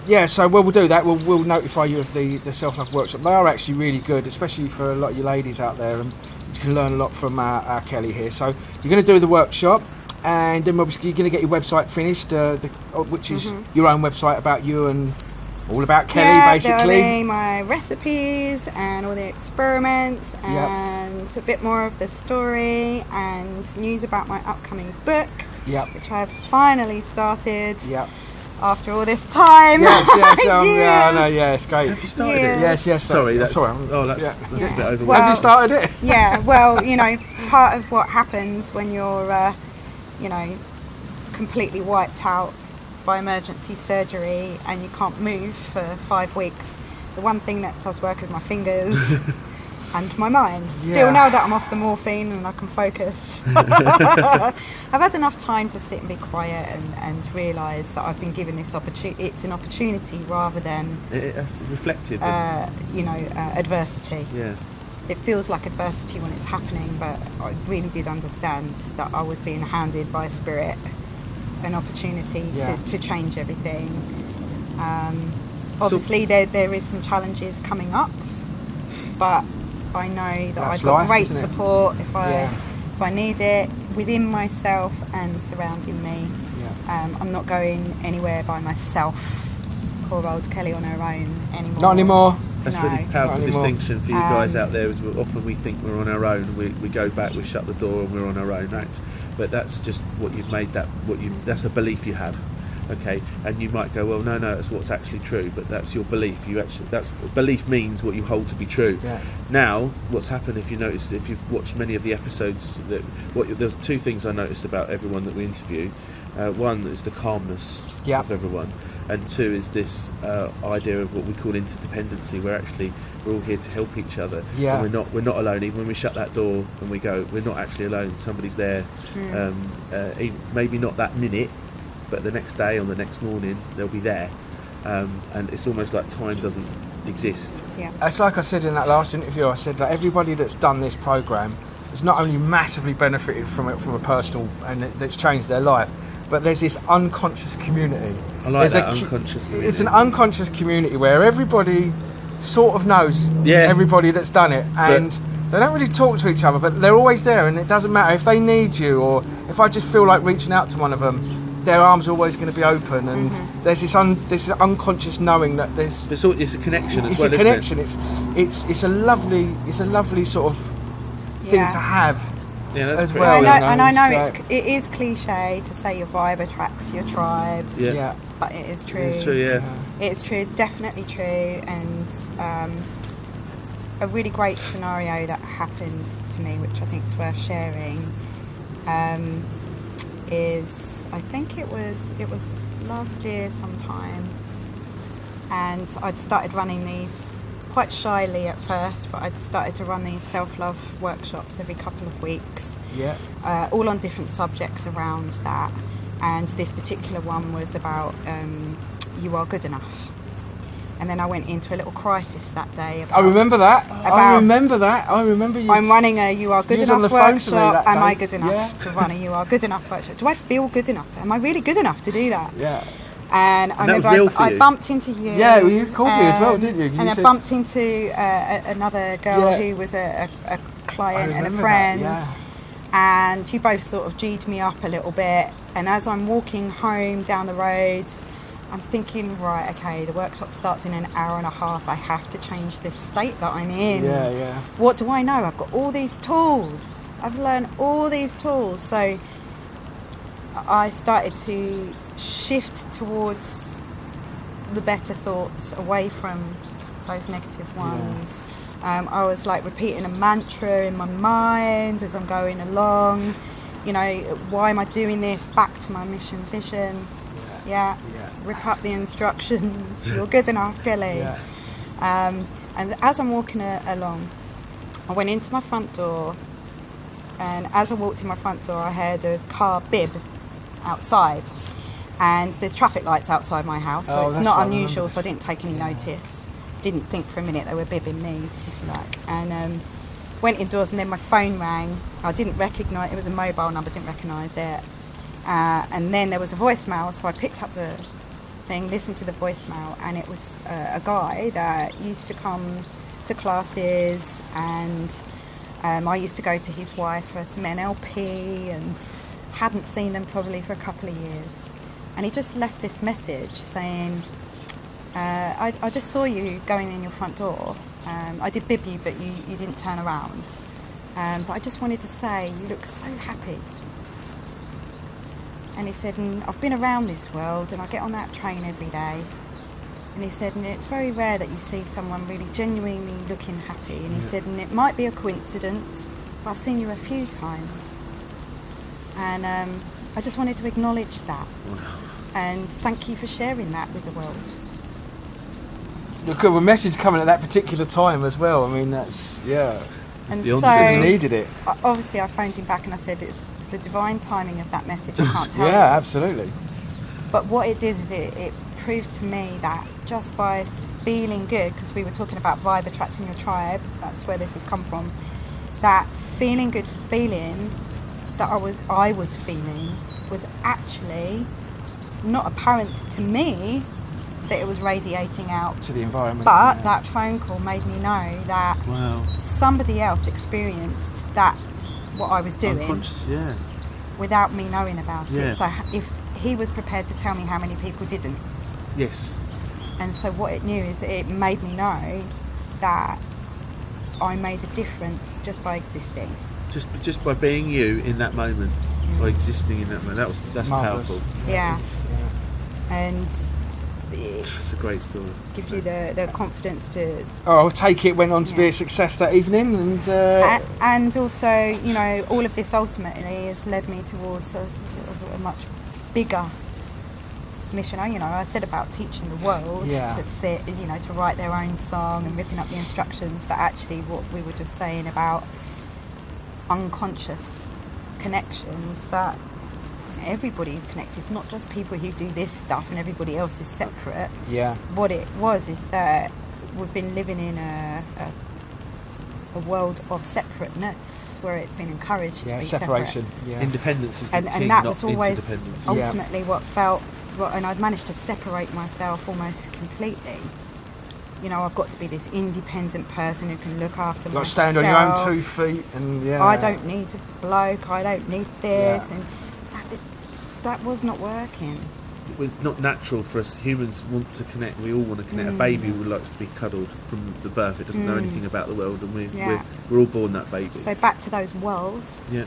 Yeah, so we'll do that. We'll notify you of the self-love workshop. They are actually really good, especially for a lot of you ladies out there, and you can learn a lot from our Kellie here. So you're going to do the workshop, and then obviously you're going to get your website finished, which is your own website about you and all about Kellie, basically. There'll be my recipes and all the experiments and a bit more of the story and news about my upcoming book, which I've finally started. After all this time. Yes, it's great. Have you started it? Yes. Sorry, that's sorry. that's a bit overwhelming. Well, have you started it? Yeah, well, you know, part of what happens when you're, completely wiped out by emergency surgery and you can't move for 5 weeks, the one thing that does work is my fingers and my mind. Still, now that I'm off the morphine and I can focus, I've had enough time to sit and be quiet and realise that I've been given this opportunity. It's an opportunity rather than It's reflective. adversity. Yeah. It feels like adversity when it's happening, but I really did understand that I was being handed by Spirit an opportunity to change everything. Obviously, there is some challenges coming up, but I know that I've got life, great isn't it? support if I need it within myself and surrounding me. I'm not going anywhere by myself. Poor old Kellie on her own anymore. Not anymore. That's No. really powerful Not anymore. distinction for you guys out there. Is often we think we're on our own. We go back, we shut the door, and we're on our own. Right? But that's just what you've made. That's a belief you have. Okay, and you might go, well, no, that's what's actually true, but that's your belief. Belief means what you hold to be true. Now, what's happened, if you've watched many of the episodes, there's two things I noticed about everyone that we interview. One is the calmness of everyone, and two is this idea of what we call interdependency, where actually we're all here to help each other, and we're not alone. Even when we shut that door and we go, we're not actually alone. Somebody's there. Maybe not that minute, but the next day or the next morning they'll be there, and it's almost like time doesn't exist. It's like I said in that last interview. I said that everybody that's done this program has not only massively benefited from it from a personal, and that's changed their life, but there's this unconscious community. I like that unconscious community. It's an unconscious community where everybody sort of knows everybody that's done it, and they don't really talk to each other, but they're always there, and it doesn't matter if they need you or if I just feel like reaching out to one of them. their arms are always going to be open, and there's this unconscious knowing that there's. It's a connection as It's well. a connection. Isn't it? It's a lovely sort of thing to have. Yeah, that's as pretty well. cool. And I know it's it is cliche to say your vibe attracts your tribe, Yeah. but it is true. It's true. Yeah. It's true. It's definitely true. And a really great scenario that happened to me, which I think is worth sharing, is I think it was last year sometime, and I'd started running these quite shyly at first, but I'd started to run these self-love workshops every couple of weeks, all on different subjects around that. And this particular one was about you are good enough. And then I went into a little crisis that day. I remember that. I remember you. I'm running a You Are Good You was on the Enough phone to me workshop. that Am I day. good enough to run a You Are Good Enough workshop? Do I feel good enough? Am I really good enough to do that? Yeah. And I that was remember real for I you. bumped into you. Yeah, well, you called me as well, didn't you? And I bumped into another girl who was a client and a friend. And you both sort of G'd me up a little bit. And as I'm walking home down the road, I'm thinking, right, okay, the workshop starts in an hour and a half. I have to change this state that I'm in. Yeah. What do I know? I've got all these tools. I've learned all these tools. So I started to shift towards the better thoughts, away from those negative ones. I was like repeating a mantra in my mind as I'm going along. You know, why am I doing this? Back to my mission, vision. Yeah. Rip up the instructions. You're good enough, Kellie. Yeah. And as I'm walking along, I went into my front door, and as I walked in my front door, I heard a car bib outside. And there's traffic lights outside my house, so it's not unusual, so I didn't take any notice. Didn't think for a minute they were bibbing me, if you like. And went indoors, and then my phone rang. I didn't recognise, it was a mobile number, didn't recognise it. And then there was a voicemail, so I picked up the thing, listened to the voicemail, and it was a guy that used to come to classes, and I used to go to his wife for some NLP, and hadn't seen them probably for a couple of years. And he just left this message saying, I just saw you going in your front door. I did bib you, but you didn't turn around. But I just wanted to say, you look so happy. And he said, and I've been around this world, and I get on that train every day. And he said, and it's very rare that you see someone really genuinely looking happy. And he said, and it might be a coincidence, but I've seen you a few times. And I just wanted to acknowledge that. And thank you for sharing that with the world. Look at a message coming at that particular time as well. I mean, that's And beyond so you needed it. obviously I phoned him back and I said, it's the divine timing of that message. I can't tell you. Yeah, absolutely. But what it did is it proved to me that just by feeling good, because we were talking about vibe attracting your tribe, that's where this has come from, that feeling good feeling that I was feeling was actually not apparent to me that it was radiating out To the environment. but that phone call made me know that Wow. somebody else experienced that, what I was doing, Unconscious, without me knowing about Yeah. it. So if he was prepared to tell me how many people didn't. Yes. And so what it knew is it made me know that I made a difference just by existing. Just by being you in that moment, by existing in that moment. That's Marvellous. powerful. Yeah. And it It's a great story. gives you the confidence to... Oh, I'll take it went on to be a success that evening, and And also, you know, all of this ultimately has led me towards a sort of a much bigger mission. You know, I said about teaching the world to sit, you know, to write their own song and ripping up the instructions, but actually what we were just saying about unconscious connections, that everybody's connected. It's not just people who do this stuff and everybody else is separate. yeah, What it was is that we've been living in a world of separateness where it's been encouraged to be separation. separate. Yeah, Independence is the And king, that not was always interdependence. ultimately what felt, and I'd managed to separate myself almost completely. You know, I've got to be this independent person who can look after You've got myself. to stand on your own 2 feet, and I don't need a bloke, I don't need this. Yeah. And that was not working. It was not natural for us. Humans want to connect. We all want to connect. A baby would likes to be cuddled from the birth. It doesn't know anything about the world, and we're all born that baby. So back to those walls. Yeah.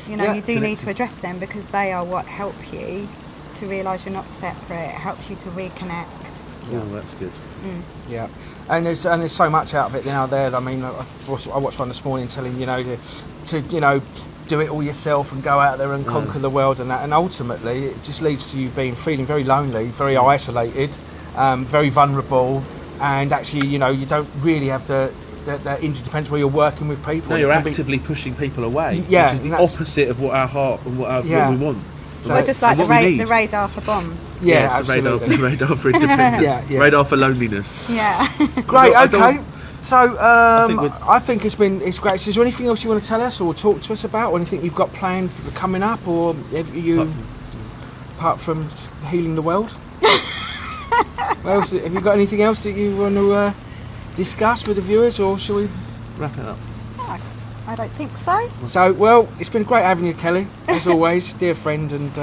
You know, you do need to address them because they are what help you to realise you're not separate. It helps you to reconnect. Oh, that's good. Yeah, and there's so much out of it now there. I mean, I watched one this morning telling to do it all yourself and go out there and conquer the world and that. And ultimately, it just leads to you feeling very lonely, very isolated, very vulnerable, and actually, you don't really have the interdependence where you're working with people. No, you're actively pushing people away, yeah, which is the opposite of what our heart and what we want. So we're just like the radar for bombs. Yeah, yes, absolutely. The radar for independence. Radar for loneliness. Yeah. Great. Okay. So I think it's great. So is there anything else you want to tell us or talk to us about, or anything you've got planned coming up, or apart from healing the world? Have you got anything else that you want to discuss with the viewers, or shall we wrap it up? I don't think so. So, well, it's been great having you, Kelly, as always, dear friend, and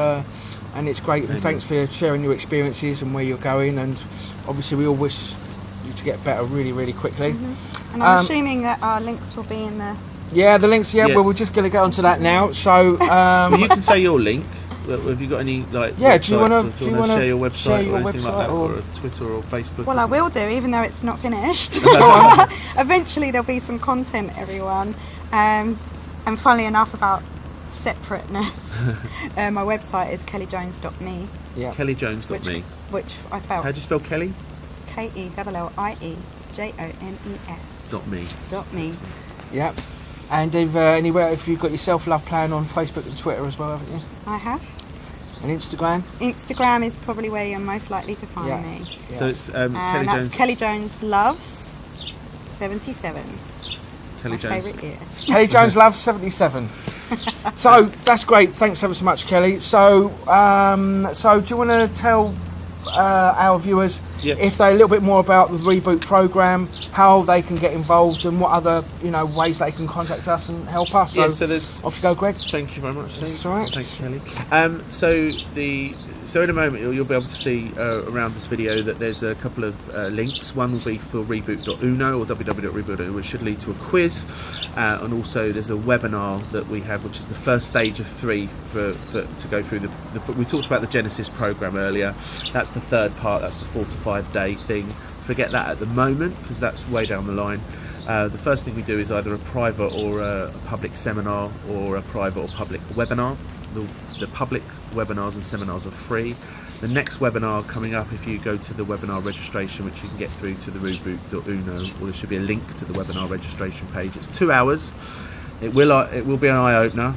it's great. And thanks for sharing your experiences and where you're going. And obviously, we all wish you to get better really, really quickly. And I'm assuming that our links will be in the... Yeah, the links. Yeah, well, we're just going to get onto that now. So, well, you can say your link. Have you got any websites, do you want to share your website or anything like that, or Twitter or Facebook? Well, I will do, even though it's not finished. Eventually, there'll be some content, everyone. And funnily enough, about separateness, my website is kelliejones.me. Yeah, kelliejones.me. Which I felt. How do you spell Kellie? KELLIEJONES. .me. Yeah. And anywhere, if you've got your self-love plan on Facebook and Twitter as well, haven't you? I have. And Instagram? Instagram is probably where you're most likely to find me. Yeah. So it's Kellie Jones. Kellie Jones Loves 77. Kellie Jones. Favourite year. Kellie Jones Loves 77. So that's great. Thanks ever so much, Kelly. So, do you want to tell our viewers if they're a little bit more about the Reboot program, how they can get involved, and what other ways they can contact us and help us? So there's. Off you go, Greg. Thank you very much, Steve. That's all right. Thanks, Kelly. So in a moment you'll be able to see around this video that there's a couple of links. One will be for Reboot.uno or www.reboot.uno, which should lead to a quiz, and also there's a webinar that we have, which is the first stage of 3 to go through the. We talked about the Genesis program earlier. That's the third part. That's the 4 to 5 day thing. Forget that at the moment because that's way down the line. The first thing we do is either a private or a public seminar, or a private or public webinar. The public webinars and seminars are free. The next webinar coming up, if you go to the webinar registration, which you can get through to the Reboot.uno, or there should be a link to the webinar registration page. It's 2 hours. It will be an eye-opener.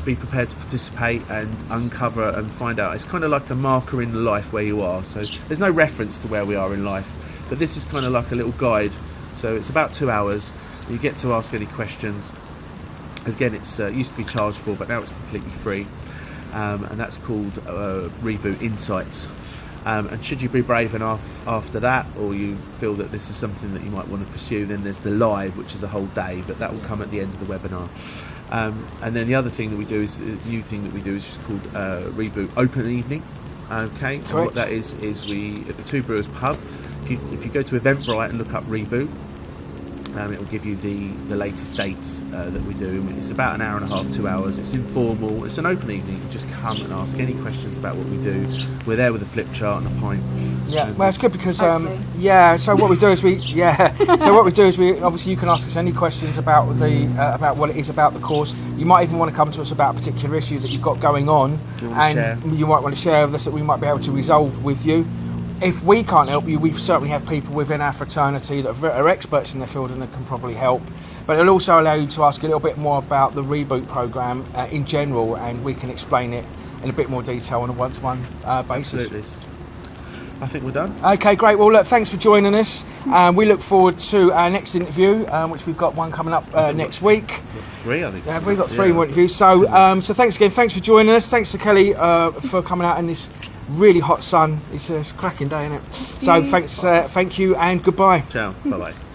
Be prepared to participate and uncover and find out. It's kind of like a marker in life where you are. So there's no reference to where we are in life, but this is kind of like a little guide. So it's about 2 hours. You get to ask any questions. Again, it's used to be charged for, but now it's completely free, and that's called Reboot Insights. And should you be brave enough after that, or you feel that this is something that you might want to pursue, then there's the live, which is a whole day, but that will come at the end of the webinar. And then the other thing that we do is just called Reboot Open Evening. Okay, and what that is we at the Two Brewers Pub. If you go to Eventbrite and look up Reboot, it will give you the latest dates that we do. It's about an hour and a half, 2 hours. It's informal. It's an open evening. You can just come and ask any questions about what we do. We're there with a flip chart and a pint. Yeah, well, it's good because so what we do is we obviously you can ask us any questions about about what it is about the course. You might even want to come to us about a particular issue that you've got going on, you might want to share with us that we might be able to resolve with you. If we can't help you, we certainly have people within our fraternity that are experts in their field and that can probably help. But it'll also allow you to ask a little bit more about the Reboot program in general, and we can explain it in a bit more detail on a one-to-one basis. Absolutely. I think we're done. Okay, great. Well, look, thanks for joining us. We look forward to our next interview, which we've got one coming up next week. We've got 3, I think. Yeah, we've got 3 more interviews. So thanks again. Thanks for joining us. Thanks to Kelly for coming out in this really hot sun. It's a cracking day, isn't it? So thanks, thank you, and goodbye. Ciao. Bye bye.